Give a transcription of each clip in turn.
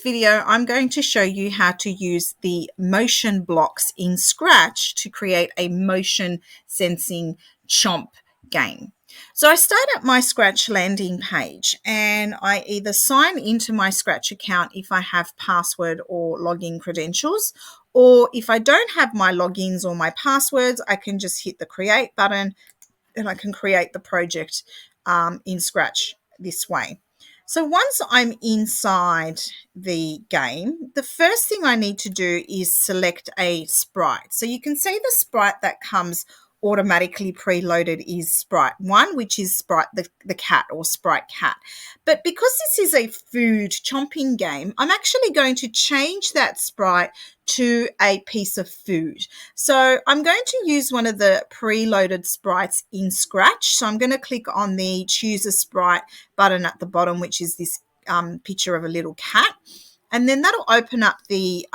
video, I'm going to show you how to use the motion blocks in Scratch to create a motion sensing chomp game. So I start at my Scratch landing page and I either sign into my Scratch account if I have password or login credentials, or if I don't have my logins or my passwords, I can just hit the create button and I can create the project in Scratch this way. So once I'm inside the game, the first thing I need to do is select a sprite. So you can see the sprite that comes automatically preloaded is sprite 1, which is sprite the cat or sprite cat. But because this is a food chomping game, I'm actually going to change that sprite to a piece of food. So I'm going to use one of the preloaded sprites in Scratch. So I'm going to click on the choose a sprite button at the bottom, which is this picture of a little cat. And then that'll open up the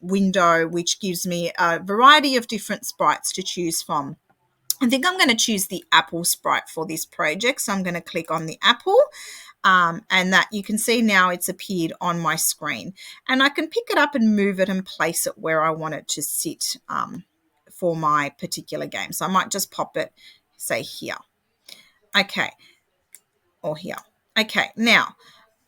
window, which gives me a variety of different sprites to choose from. I think I'm going to choose the apple sprite for this project. So I'm going to click on the apple. And that you can see now it's appeared on my screen, and I can pick it up and move it and place it where I want it to sit for my particular game. So I might just pop it, say here. Okay. Or here. Okay. Now,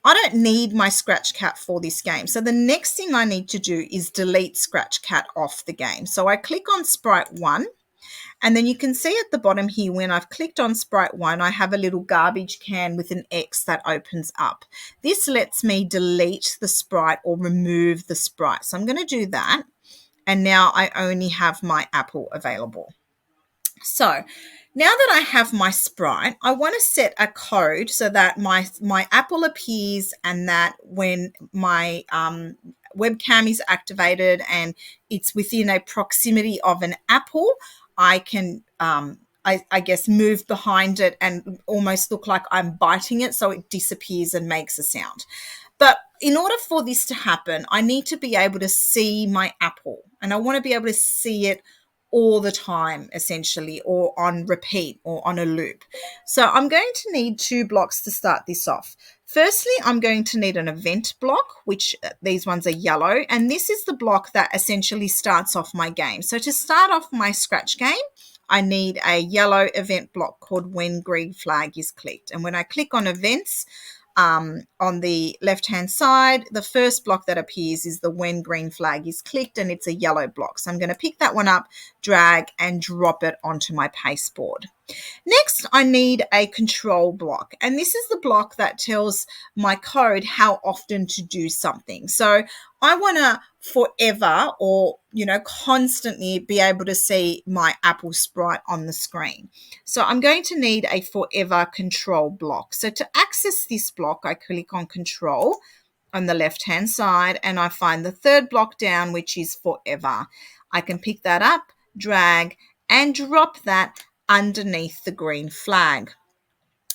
I don't need my Scratch Cat for this game. So the next thing I need to do is delete Scratch Cat off the game. So I click on Sprite 1. And then you can see at the bottom here, when I've clicked on Sprite 1, I have a little garbage can with an X that opens up. This lets me delete the sprite or remove the sprite. So I'm going to do that. And now I only have my apple available. So now that I have my sprite, I want to set a code so that my apple appears, and that when my webcam is activated and it's within a proximity of an apple, I can, I guess, move behind it and almost look like I'm biting it, so it disappears and makes a sound. But in order for this to happen, I need to be able to see my apple, and I want to be able to see it all the time, essentially, or on repeat or on a loop. So I'm going to need 2 blocks to start this off. Firstly, I'm going to need an event block, which these ones are yellow, and this is the block that essentially starts off my game. So to start off my Scratch game, I need a yellow event block called when green flag is clicked. And when I click on events, on the left-hand side, the first block that appears is the when green flag is clicked, and it's a yellow block. So I'm going to pick that one up, drag, and drop it onto my pasteboard. Next, I need a control block, and this is the block that tells my code how often to do something. So I want to forever, or constantly be able to see my apple sprite on the screen. So I'm going to need a forever control block. So to access this block, I click on control on the left-hand side, and I find the third block down, which is forever. I can pick that up, drag, and drop that underneath the green flag.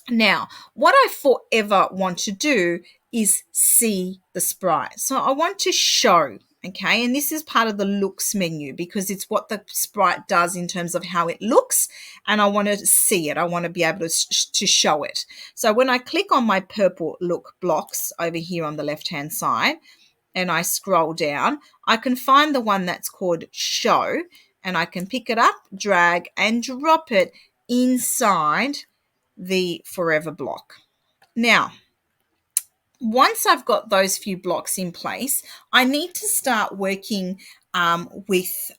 Now, what I forever want to do is see the sprite. So I want to show, okay? And this is part of the looks menu because it's what the sprite does in terms of how it looks, and I want to see it. I want to be able to show it. So when I click on my purple look blocks over here on the left-hand side and I scroll down, I can find the one that's called show, and I can pick it up, drag, and drop it inside the forever block. Now, once I've got those few blocks in place, I need to start working with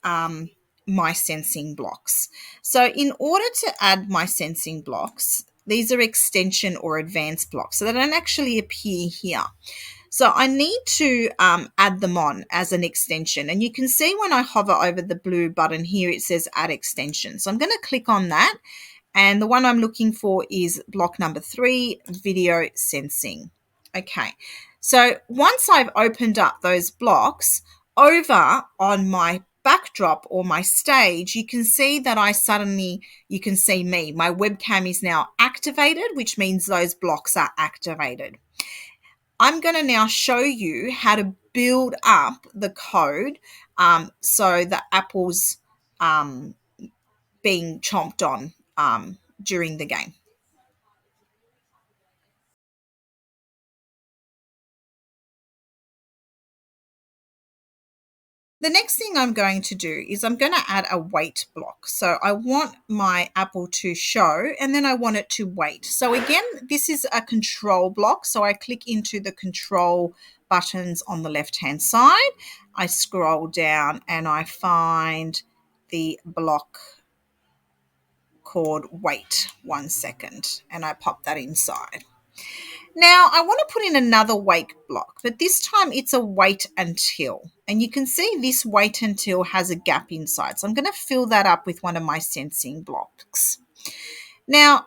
my sensing blocks. So in order to add my sensing blocks, these are extension or advanced blocks, so they don't actually appear here. So I need to add them on as an extension. And you can see when I hover over the blue button here, it says add extension. So I'm going to click on that. And the one I'm looking for is block number 3, video sensing. Okay, so once I've opened up those blocks, over on my backdrop or my stage, you can see that you can see me. My webcam is now activated, which means those blocks are activated. I'm going to now show you how to build up the code so the apple's being chomped on during the game. the next thing I'm going to do is I'm going to add a weight block. So I want my apple to show and then I want it to weight. So again, this is a control block. So I click into the control buttons on the left-hand side. I scroll down and I find the block called wait 1 second and I pop that inside. Now I want to put in another wait block, but this time it's a wait until. And you can see this wait until has a gap inside. So I'm going to fill that up with one of my sensing blocks. Now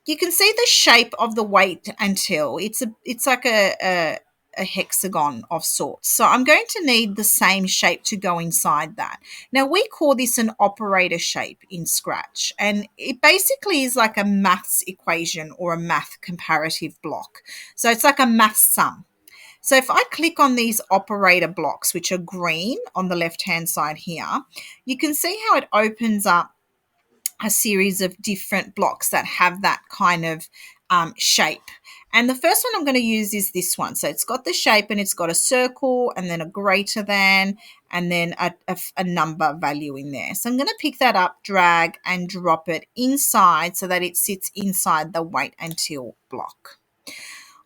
you can see the shape of the wait until. It's like a hexagon of sorts. So I'm going to need the same shape to go inside that. Now we call this an operator shape in Scratch, and it basically is like a maths equation or a math comparative block. So it's like a math sum. So if I click on these operator blocks, which are green on the left-hand side here, you can see how it opens up a series of different blocks that have that kind of shape. And the first one I'm going to use is this one. So it's got the shape and it's got a circle and then a greater than and then a number value in there. So I'm going to pick that up, drag and drop it inside so that it sits inside the wait until block.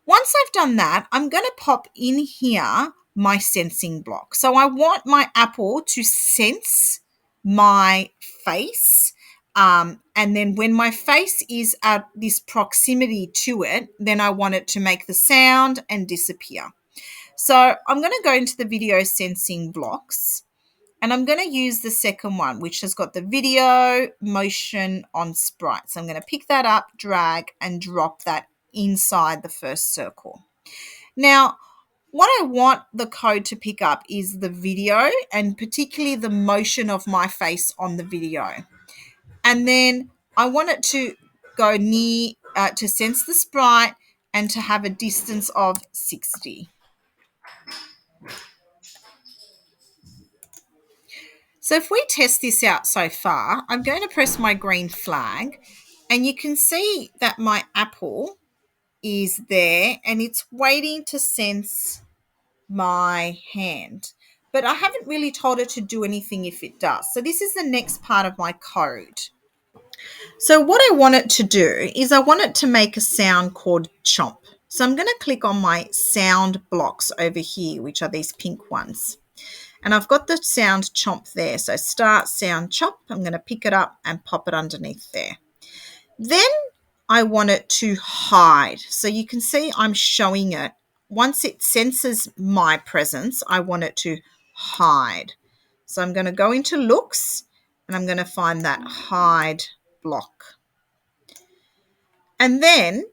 Once I've done that, I'm going to pop in here my sensing block. So I want my apple to sense my face. And then when my face is at this proximity to it, then I want it to make the sound and disappear. So I'm going to go into the video sensing blocks and I'm going to use the second one, which has got the video motion on sprite. So I'm going to pick that up, drag and drop that inside the first circle. Now, what I want the code to pick up is the video and particularly the motion of my face on the video. And then I want it to go near, to sense the sprite and to have a distance of 60. So if we test this out so far, I'm going to press my green flag and you can see that my apple is there and it's waiting to sense my hand. But I haven't really told it to do anything if it does. So this is the next part of my code. So what I want it to do is I want it to make a sound called chomp. So I'm going to click on my sound blocks over here, which are these pink ones. And I've got the sound chomp there. So start sound chomp. I'm going to pick it up and pop it underneath there. Then I want it to hide. So you can see I'm showing it. Once it senses my presence, I want it to hide. So I'm going to go into looks and I'm going to find that hide block. And then,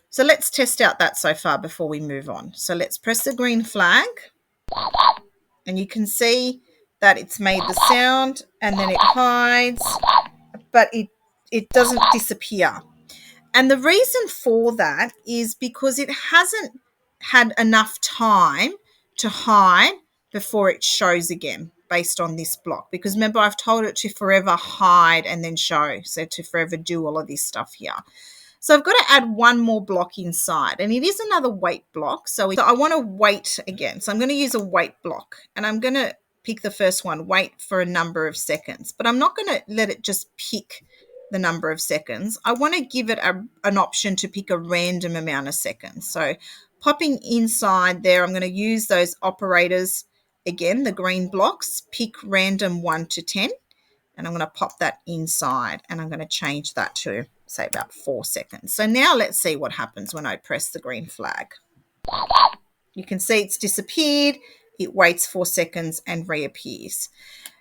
so let's test out that so far before we move on. So let's press the green flag and you can see that it's made the sound and then it hides, but it doesn't disappear. And the reason for that is because it hasn't had enough time to hide before it shows again based on this block. Because remember, I've told it to forever hide and then show. So to forever do all of this stuff here. So I've got to add one more block inside and it is another wait block. So I want to wait again. So I'm going to use a wait block and I'm going to pick the first one, wait for a number of seconds. But I'm not going to let it just pick the number of seconds. I want to give it an option to pick a random amount of seconds. So popping inside there, I'm going to use those operators again, the green blocks, pick random 1 to 10. And I'm going to pop that inside and I'm going to change that to say about 4 seconds. So now let's see what happens when I press the green flag. You can see it's disappeared. It waits 4 seconds and reappears.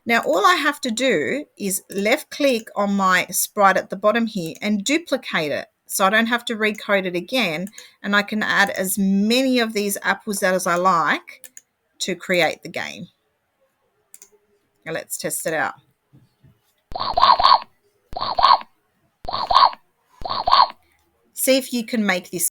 Now all I have to do is left click on my sprite at the bottom here and duplicate it so I don't have to recode it again, and I can add as many of these apples as I like to create the game. Now let's test it out. See if you can make this